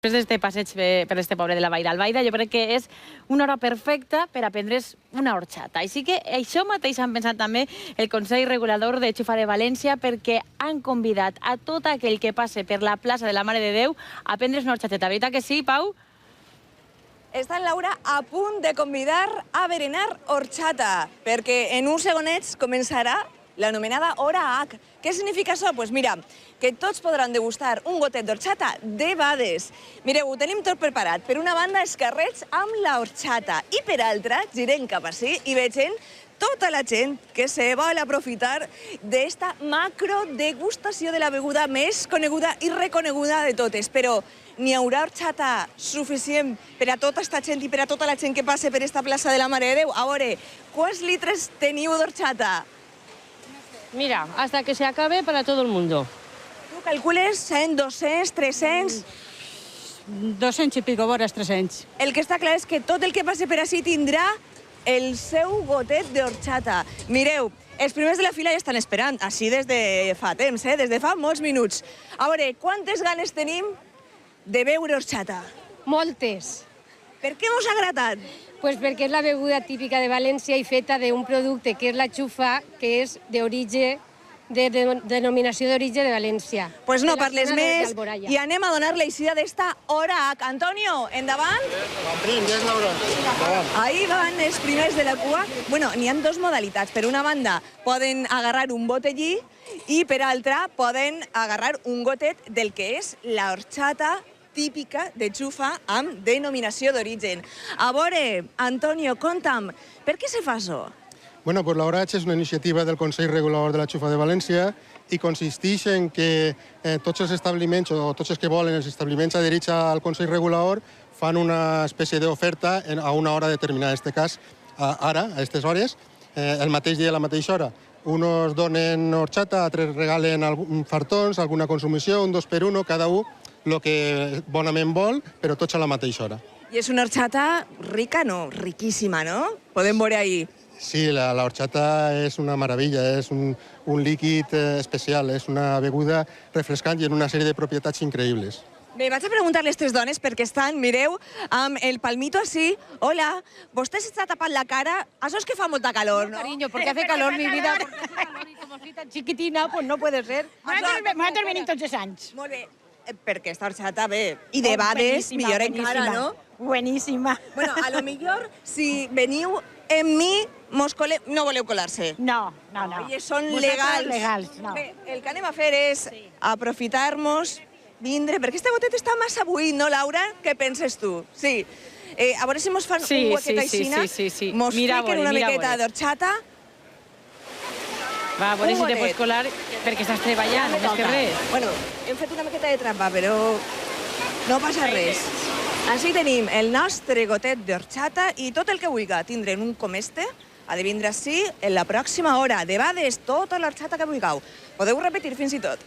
Després d'este passeig per este poble de la Vall d'Albaida, jo crec que és una hora perfecta per aprendre's una horxata. Així que això mateix han pensat també el Consell Regulador de Xufa de València, perquè han convidat a tot aquell que passe per la plaça de la Mare de Déu a aprendre's una horxateta. Veritat que sí, Pau? Està en Laura a punt de convidar a berenar horxata, perquè en uns segonets començarà l'anomenada hora H. Què significa això? Doncs mira, que tots podran degustar un gotet d'horxata debades. Mireu, ho tenim tot preparat. Per una banda, escarrets amb la horxata i per altra, girem cap ací i vegem tota la gent que se vol aprofitar d'esta macrodegustació de la beguda més coneguda i reconeguda de totes. Però n'hi haurà horxata suficient per a tota esta gent i per a tota la gent que passe per esta plaça de la Mare de Déu? A veure, quants litres teniu d'horxata? Mira, hasta que se acabe para todo el mundo. Tu calcules 100, 200, 300... 200 i pico, vores 300. El que està clar és que tot el que passi per ací tindrà el seu gotet d'horxata. Mireu, els primers de la fila ja estan esperant, així des de fa temps, des de fa molts minuts. A veure, quantes ganes tenim de beure horxata? Moltes. Per què mos ha agradat? Pues perquè és la beguda típica de València i feta d'un producte que és la xufa, que és d'origen, de denominació d'origen de València. Pues no parles més i anem a donar l'eixida d'esta hora H. Antonio, endavant. Endavant, Laura. Ahí van els primers de la cua. Bueno, n'hi ha dos modalitats. Per una banda, poden agarrar un botellí i per altra, poden agarrar un gotet del que és la horxata típica de xufa amb denominació d'origen. A veure, Antonio, conta'm, per què se fa això? Bueno, pues la hora H és una iniciativa del Consell Regulador de la Xufa de València i consisteix en que tots els establiments, o tots els que volen, els establiments adherits al Consell Regulador, fan una espècie d'oferta a una hora determinada. En aquest cas, ara, a aquestes hores, el mateix dia a la mateixa hora. Uns donen horxata, altres regalen fartons, alguna consumició, un 2 per 1, cada un el que bonament vol, però tots a la mateixa hora. I és una horxata rica, no? Riquíssima, no? Podem veure ahí. Sí, la horxata és una meravella, és un líquid especial, és una beguda refrescant i amb una sèrie de propietats increïbles. Bé, vaig a preguntar a les tres dones perquè estan, mireu, amb el palmito así. Hola, vostè s'està tapant la cara. Això és que fa molta calor, ¿no? Cariño, porque hace calor, mi vida. Porque hace calor y como soy tan chiquitina, pues no puede ser. Nosaltres venim tots els anys. Molt bé, perquè esta horxata, bé, i debades, millor encara, no? Bueníssima. Bueno, a lo millor, si veniu en mi, no voleu colar-se. No. I són legals. Legals, no. Bé, el que anem a fer és aprofitar-nos, vindre, perquè este gotet està massa buit, no, Laura? Què penses tu? Sí. A veure si mos fan un gotet aixina. Sí. Mos fiquen una miqueta d'horxata. Va, a veure si te pots colar, perquè estàs treballant, més que res. Bueno, hem fet una miqueta de trampa, però no passa res. Així tenim el nostre gotet d'horxata i tot el que vulgui tindre un com este ha de vindre així en la pròxima hora. Debades tota l'horxata que vulgueu. Podeu repetir fins i tot.